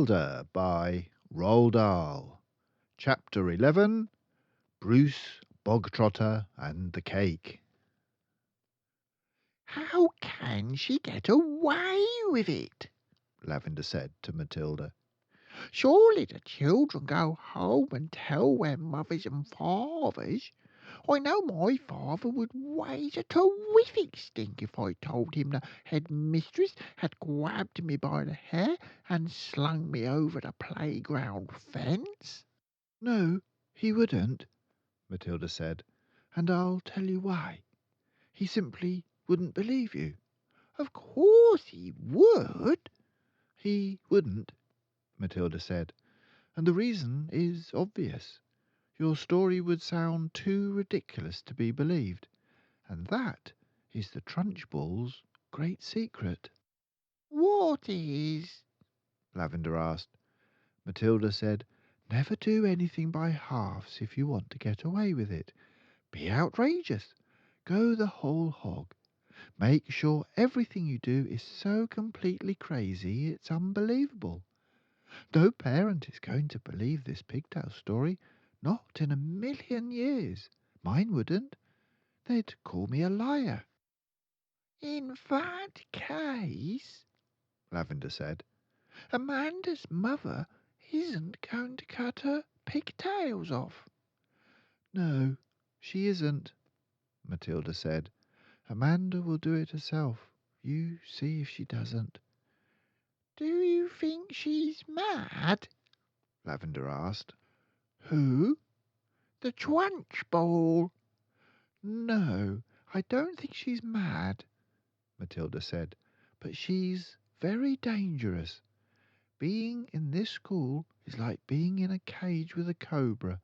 Matilda by Roald Dahl. Chapter 11, Bruce, Bogtrotter and the Cake. "How can she get away with it?" Lavender said to Matilda. "Surely the children go home and tell their mothers and fathers. I know my father would raise a terrific stink if I told him the headmistress had grabbed me by the hair and slung me over the playground fence." No, he wouldn't, Matilda said, and I'll tell you why. He simply wouldn't believe you. "Of course he would." He wouldn't, Matilda said, and the reason is obvious. Your story would sound too ridiculous to be believed, and that is the Trunchbull's great secret. "What is?" Lavender asked. Matilda said, Never do anything by halves if you want to get away with it. Be outrageous. Go the whole hog. Make sure everything you do is so completely crazy it's unbelievable. No parent is going to believe this pigtail story, not in a million years. Mine wouldn't. They'd call me a liar. "In that case," Lavender said, "Amanda's mother isn't going to cut her pigtails off." No, she isn't, Matilda said. Amanda will do it herself. You see if she doesn't. "Do you think she's mad?" Lavender asked. "Who?" "The Trunchbull." No, I don't think she's mad, Matilda said, but she's very dangerous. Being in this school is like being in a cage with a cobra.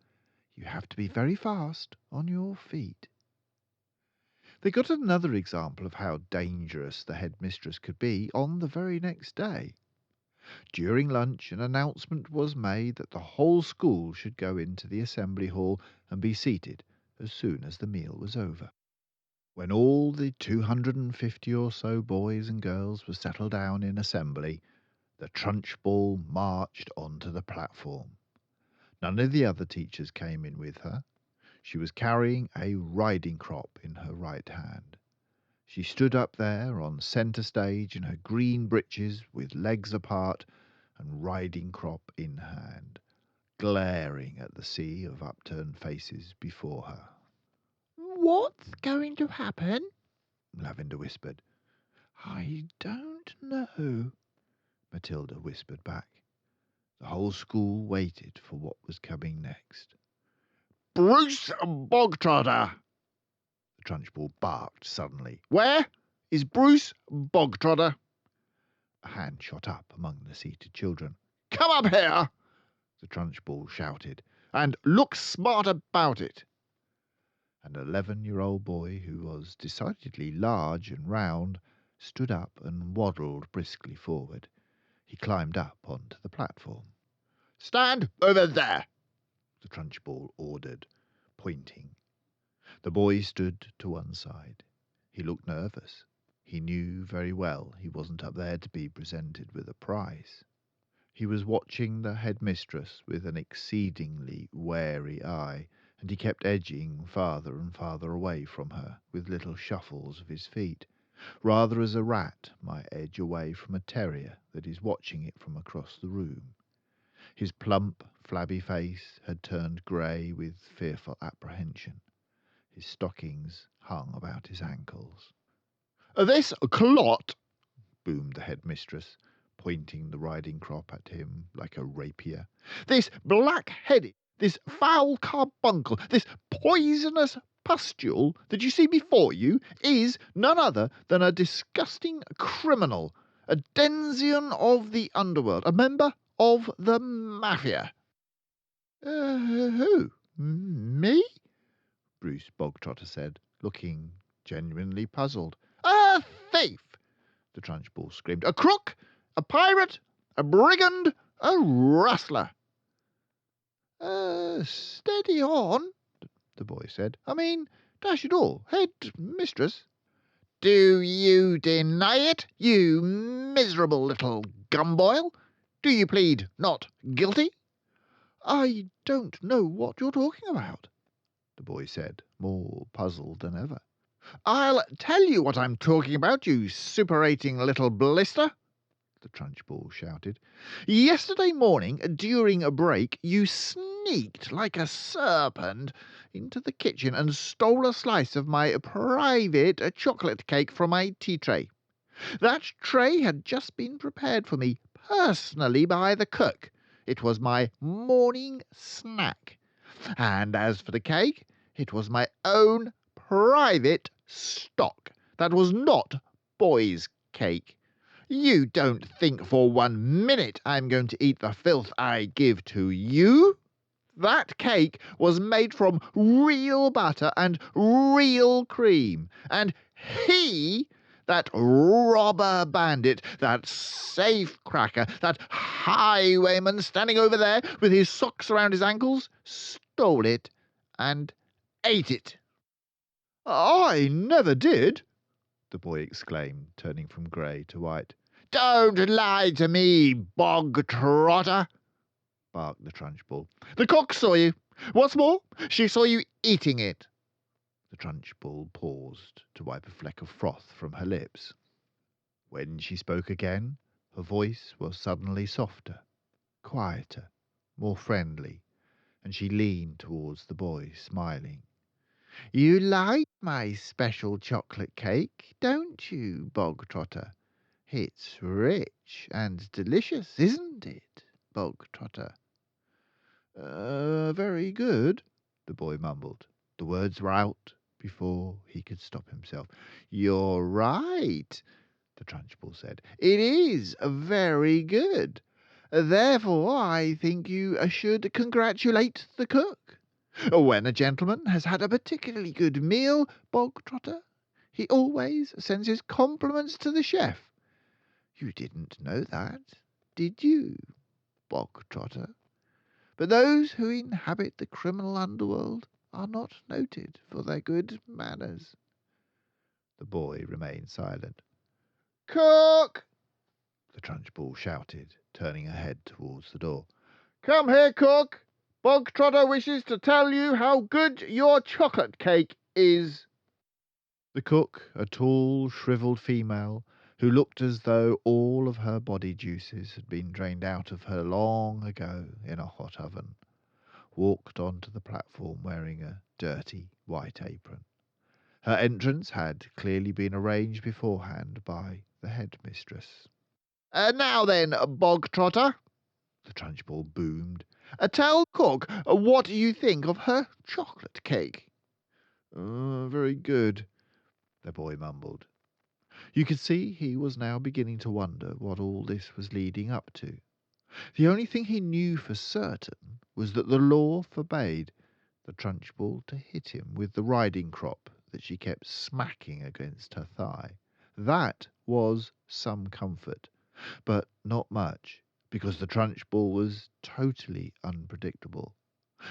You have to be very fast on your feet. They got another example of how dangerous the headmistress could be on the very next day. During lunch, an announcement was made that the whole school should go into the assembly hall and be seated as soon as the meal was over. When all the 250 or so boys and girls were settled down in assembly, the Trunchbull marched onto the platform. None of the other teachers came in with her. She was carrying a riding crop in her right hand. She stood up there on centre stage in her green breeches with legs apart and riding crop in hand, glaring at the sea of upturned faces before her. "What's going to happen?" Lavender whispered. I don't know, Matilda whispered back. The whole school waited for what was coming next. "Bruce Bogtrotter!" The Trunchbull barked suddenly. "Where is Bruce Bogtrotter?" A hand shot up among the seated children. "Come up here!" the Trunchbull shouted. "And look smart about it." An 11-year-old boy, who was decidedly large and round, stood up and waddled briskly forward. He climbed up onto the platform. "Stand over there!" the Trunchbull ordered, pointing. The boy stood to one side. He looked nervous. He knew very well he wasn't up there to be presented with a prize. He was watching the headmistress with an exceedingly wary eye, and he kept edging farther and farther away from her with little shuffles of his feet, rather as a rat might edge away from a terrier that is watching it from across the room. His plump, flabby face had turned grey with fearful apprehension. His stockings hung about his ankles. "This clot," boomed the headmistress, pointing the riding crop at him like a rapier. "This black-headed, this foul carbuncle, this poisonous pustule that you see before you is none other than a disgusting criminal, a denizen of the underworld, a member of the Mafia." Who? Me? Bruce Bogtrotter said, looking genuinely puzzled. "A thief!" the Trunchbull screamed. "A crook! A pirate! A brigand! A rustler!" Steady on, the boy said. I mean, dash it all, headmistress. "Do you deny it, you miserable little gumboil? Do you plead not guilty?" "I don't know what you're talking about," the boy said, more puzzled than ever. "I'll tell you what I'm talking about, you suppurating little blister," the Trunchbull shouted. "Yesterday morning, during a break, you sneaked like a serpent into the kitchen and stole a slice of my private chocolate cake from my tea tray. That tray had just been prepared for me personally by the cook. It was my morning snack. And as for the cake, it was my own private stock. That was not boys' cake. You don't think for 1 minute I'm going to eat the filth I give to you? That cake was made from real butter and real cream, and that robber bandit, that safecracker, that highwayman standing over there with his socks around his ankles, stole it and ate it." "I never did!" the boy exclaimed, turning from grey to white. "Don't lie to me, bog-trotter," barked the Trunchbull. "The cook saw you. What's more, she saw you eating it." The Trunchbull paused to wipe a fleck of froth from her lips. When she spoke again, her voice was suddenly softer, quieter, more friendly, and she leaned towards the boy, smiling. "You like my special chocolate cake, don't you, Bog-Trotter? It's rich and delicious, isn't it, Bog-Trotter?" Very good," the boy mumbled. The words were out before he could stop himself. "You're right," the Trunchbull said. "It is very good. Therefore I think you should congratulate the cook. When a gentleman has had a particularly good meal, Bog-Trotter, he always sends his compliments to the chef. You didn't know that, did you, Bog-Trotter? But those who inhabit the criminal underworld are not noted for their good manners." The boy remained silent. "Cook!" the Trunchbull shouted, turning her head towards the door. "Come here, cook. Bog-Trotter wishes to tell you how good your chocolate cake is." The cook, a tall, shriveled female, who looked as though all of her body juices had been drained out of her long ago in a hot oven, walked onto the platform wearing a dirty white apron. Her entrance had clearly been arranged beforehand by the headmistress. "Now then, Bog-Trotter," the Trunchbull boomed, "tell cook what you think of her chocolate cake." Very good," the boy mumbled. You could see he was now beginning to wonder what all this was leading up to. The only thing he knew for certain was that the law forbade the Trunchbull to hit him with the riding crop that she kept smacking against her thigh. That was some comfort, but not much, because the Trunchbull was totally unpredictable.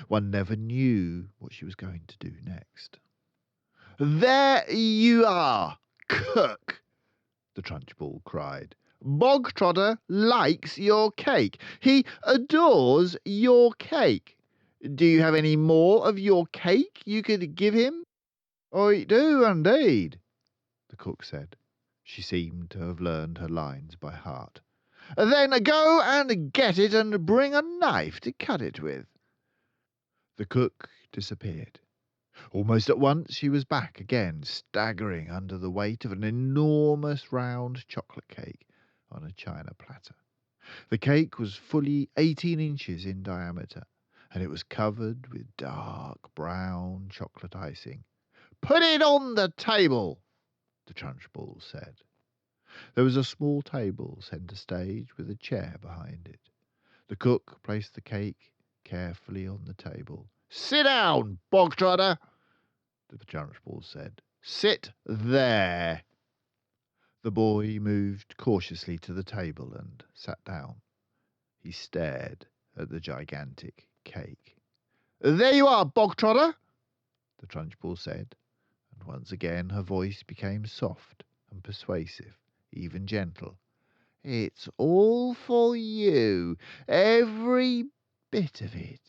One never knew what she was going to do next. "There you are, cook!" the Trunchbull cried. "Bog-Trotter likes your cake. He adores your cake. Do you have any more of your cake you could give him?" "I do, indeed," the cook said. She seemed to have learned her lines by heart. "Then go and get it and bring a knife to cut it with." The cook disappeared. Almost at once she was back again, staggering under the weight of an enormous round chocolate cake on a china platter. The cake was fully 18 inches in diameter, and it was covered with dark brown chocolate icing. "Put it on the table," the Trunchbull said. There was a small table centre stage with a chair behind it. The cook placed the cake carefully on the table. "Sit down, Bog-Trotter," the Trunchbull said. "Sit there." The boy moved cautiously to the table and sat down. He stared at the gigantic cake. "There you are, Bog-Trotter," the Trunchbull said, and once again her voice became soft and persuasive, even gentle. It's all for you, every bit of it.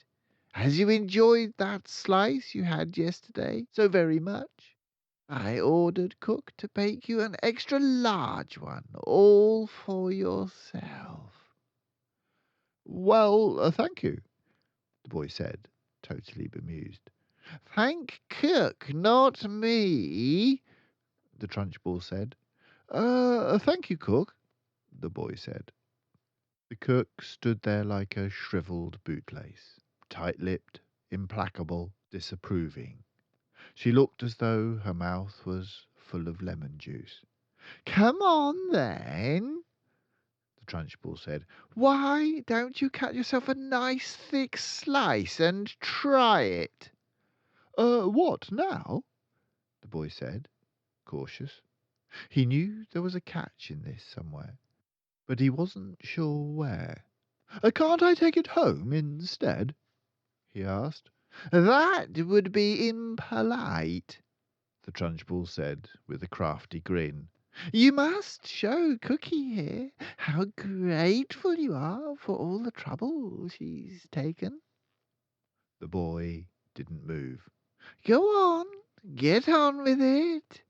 Has you enjoyed that slice you had yesterday so very much? I ordered cook to bake you an extra large one, all for yourself." "Well, thank you," the boy said, totally bemused. "Thank cook, not me," the Trunchbull said. Thank you, cook," the boy said. The cook stood there like a shriveled bootlace, tight-lipped, implacable, disapproving. She looked as though her mouth was full of lemon juice. "Come on, then," the Trunchbull said. "Why don't you cut yourself a nice thick slice and try it?" What now?" the boy said, cautious. He knew there was a catch in this somewhere, but he wasn't sure where. "Can't I take it home instead?" he asked. "That would be impolite," the Trunchbull said, with a crafty grin. "You must show Cookie here how grateful you are for all the trouble she's taken." The boy didn't move. "Go on, get on with it,"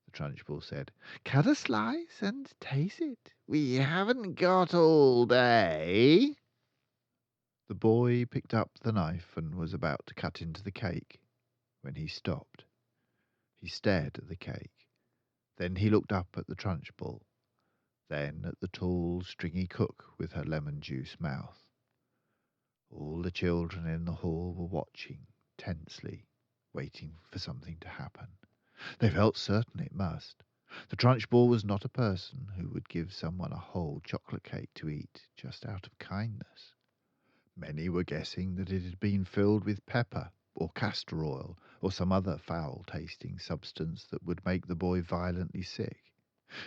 the Trunchbull said. "Cut a slice and taste it. We haven't got all day." The boy picked up the knife and was about to cut into the cake when he stopped. He stared at the cake. Then he looked up at the Trunchbull. Then at the tall, stringy cook with her lemon juice mouth. All the children in the hall were watching, tensely, waiting for something to happen. They felt certain it must. The Trunchbull was not a person who would give someone a whole chocolate cake to eat just out of kindness. Many were guessing that it had been filled with pepper or castor oil or some other foul-tasting substance that would make the boy violently sick.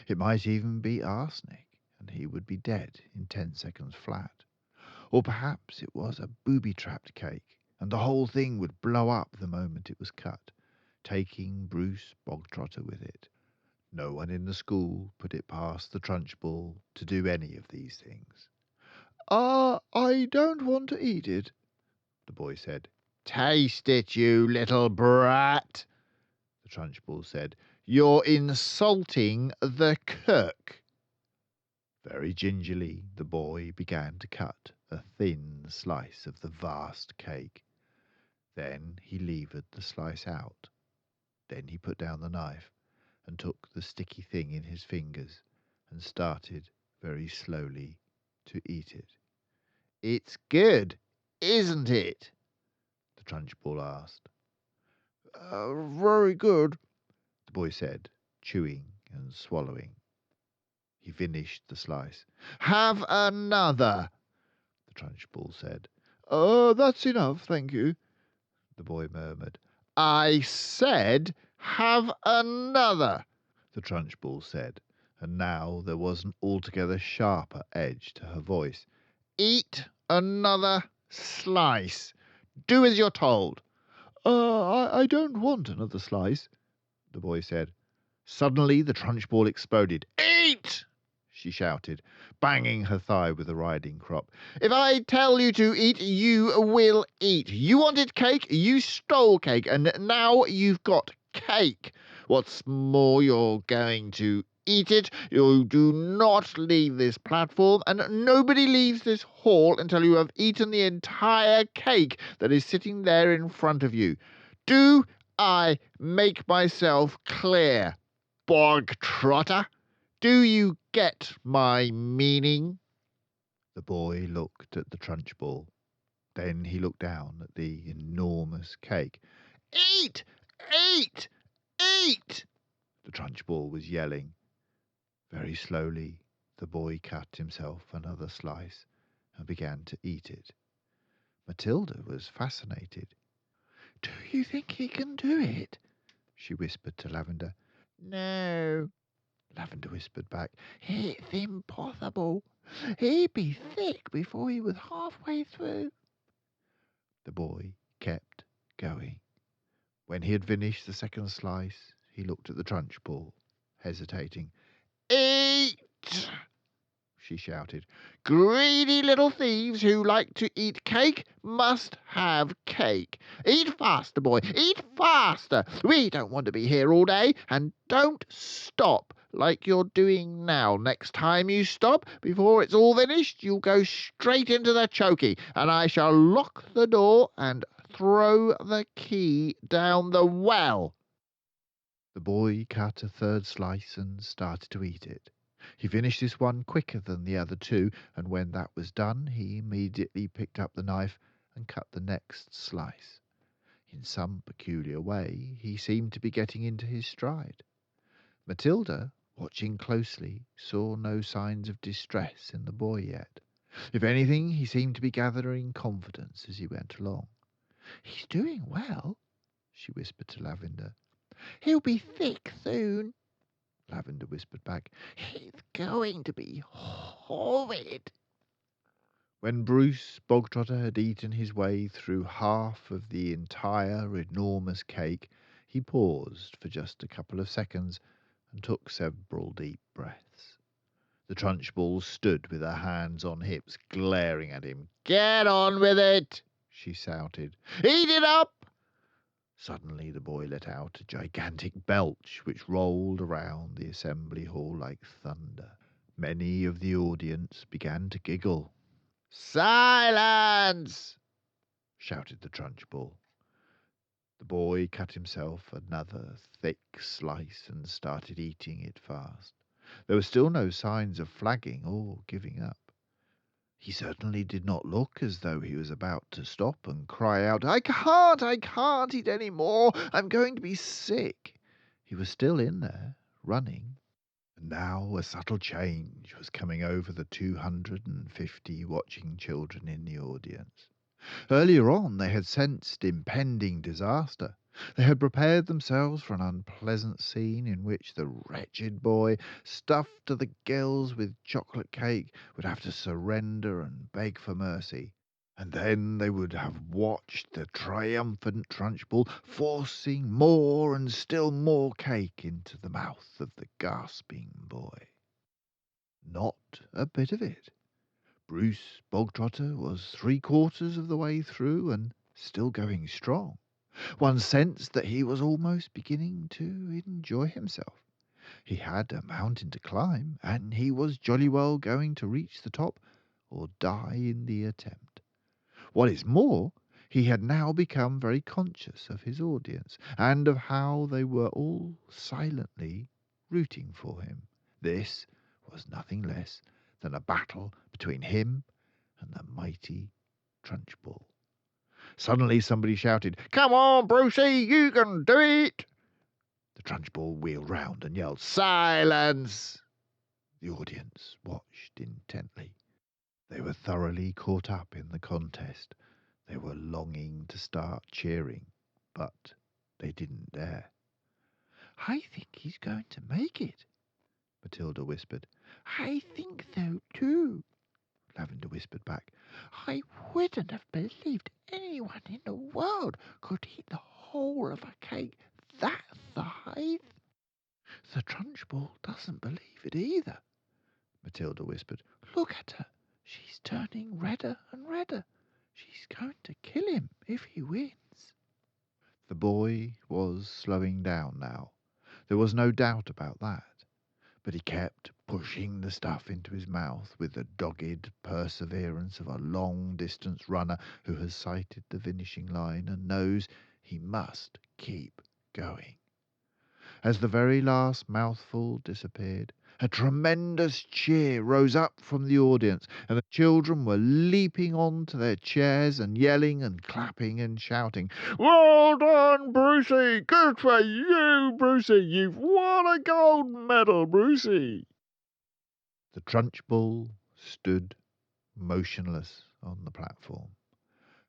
It might even be arsenic, and he would be dead in 10 seconds flat. Or perhaps it was a booby-trapped cake, and the whole thing would blow up the moment it was cut, taking Bruce Bogtrotter with it. No one in the school put it past the Trunchbull to do any of these things. I don't want to eat it," the boy said. "Taste it, you little brat," the Trunchbull said. "You're insulting the cook." Very gingerly the boy began to cut a thin slice of the vast cake. Then he levered the slice out. Then he put down the knife and took the sticky thing in his fingers and started very slowly to eat it. "It's good, isn't it?" the Trunchbull asked. Very good," the boy said, chewing and swallowing. He finished the slice. "Have another," the Trunchbull said. That's enough, thank you," the boy murmured. "I said have another," the Trunchbull said, and now there was an altogether sharper edge to her voice. "Eat another slice. Do as you're told." I don't want another slice," the boy said. Suddenly the Trunchbull exploded. "Eat!" she shouted, banging her thigh with the riding crop. "If I tell you to eat, you will eat. You wanted cake, you stole cake, and now you've got cake. What's more, you're going to eat it. You do not leave this platform, and nobody leaves this hall until you have eaten the entire cake that is sitting there in front of you. Do I make myself clear, bog trotter? Do you get my meaning?" The boy looked at the Trunchbull. Then he looked down at the enormous cake. "Eat! Eat! Eat!" the Trunchbull was yelling. Very slowly the boy cut himself another slice and began to eat it. Matilda was fascinated. "Do you think he can do it?" she whispered to Lavender. "No," Lavender whispered back. "It's impossible. He'd be thick before he was halfway through." The boy kept going. When he had finished the second slice, he looked at the Trunchbull, hesitating. "Eat!" she shouted. "Greedy little thieves who like to eat cake must have cake. Eat faster, boy, eat faster. We don't want to be here all day, and don't stop like you're doing now. Next time you stop, before it's all finished, you'll go straight into the chokey, and I shall lock the door and throw the key down the well." The boy cut a third slice and started to eat it. He finished this one quicker than the other two, and when that was done, he immediately picked up the knife and cut the next slice. In some peculiar way, he seemed to be getting into his stride. Matilda, watching closely, saw no signs of distress in the boy yet. If anything, he seemed to be gathering confidence as he went along. "He's doing well," she whispered to Lavender. "He'll be thick soon." Lavender whispered back, "He's going to be horrid." When Bruce Bogtrotter had eaten his way through half of the entire enormous cake, he paused for just a couple of seconds and took several deep breaths. The Trunchbull stood with her hands on hips, glaring at him. "Get on with it!" she shouted. "Eat it up!" Suddenly the boy let out a gigantic belch which rolled around the assembly hall like thunder. Many of the audience began to giggle. "Silence!" shouted the Trunchbull. The boy cut himself another thick slice and started eating it fast. There were still no signs of flagging or giving up. He certainly did not look as though he was about to stop and cry out, I can't eat any more. I'm going to be sick." He was still in there, running. And now a subtle change was coming over the 250 watching children in the audience. Earlier on, they had sensed impending disaster. They had prepared themselves for an unpleasant scene in which the wretched boy, stuffed to the gills with chocolate cake, would have to surrender and beg for mercy. And then they would have watched the triumphant Trunchbull forcing more and still more cake into the mouth of the gasping boy. Not a bit of it. Bruce Bogtrotter was 3/4 of the way through and still going strong. One sensed that he was almost beginning to enjoy himself. He had a mountain to climb, and he was jolly well going to reach the top or die in the attempt. What is more, he had now become very conscious of his audience, and of how they were all silently rooting for him. This was nothing less than a battle between him and the mighty Trunchbull. Suddenly somebody shouted, "Come on, Brucey, you can do it!" The Trunchbull wheeled round and yelled, "Silence!" The audience watched intently. They were thoroughly caught up in the contest. They were longing to start cheering, but they didn't dare. "I think he's going to make it," Matilda whispered. "I think so too," Lavender whispered back. "I wouldn't have believed anyone in the world could eat the whole of a cake that size." "The Trunchbull doesn't believe it either," Matilda whispered. "Look at her. She's turning redder and redder. She's going to kill him if he wins." The boy was slowing down now. There was no doubt about that. But he kept pushing the stuff into his mouth with the dogged perseverance of a long-distance runner who has sighted the finishing line and knows he must keep going. As the very last mouthful disappeared, a tremendous cheer rose up from the audience, and the children were leaping on to their chairs and yelling and clapping and shouting, "Well done, Brucey! Good for you, Brucey! You've won a gold medal, Brucey!" The Trunchbull stood motionless on the platform.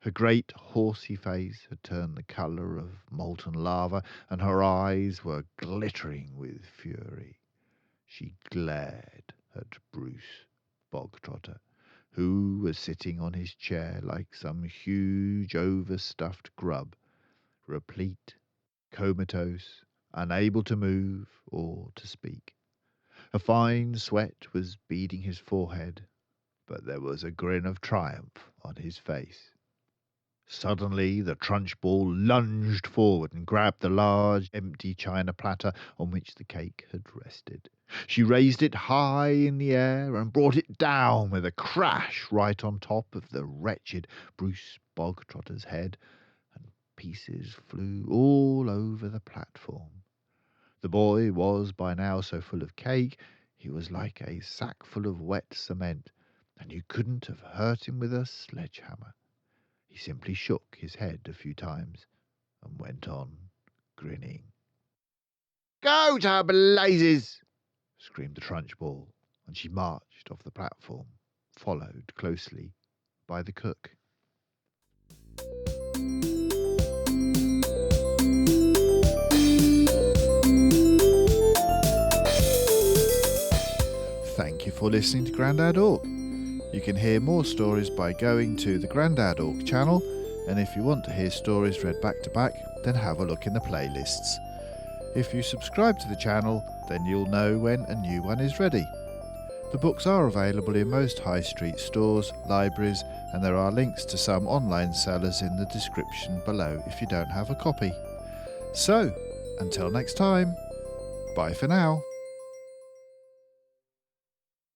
Her great horsey face had turned the colour of molten lava, and her eyes were glittering with fury. She glared at Bruce Bogtrotter, who was sitting on his chair like some huge overstuffed grub, replete, comatose, unable to move or to speak. A fine sweat was beading his forehead, but there was a grin of triumph on his face. Suddenly the Trunchbull lunged forward and grabbed the large empty china platter on which the cake had rested. She raised it high in the air and brought it down with a crash right on top of the wretched Bruce Bogtrotter's head, and pieces flew all over the platform. The boy was by now so full of cake he was like a sack full of wet cement, and you couldn't have hurt him with a sledgehammer. He simply shook his head a few times and went on grinning. "Go to blazes!" screamed the Trunchbull, and she marched off the platform, followed closely by the cook. Thank you for listening to Grandad Ork. You can hear more stories by going to the Grandad Ork channel, and if you want to hear stories read back to back, then have a look in the playlists. If you subscribe to the channel, then you'll know when a new one is ready. The books are available in most high street stores, libraries, and there are links to some online sellers in the description below if you don't have a copy. So, until next time, bye for now.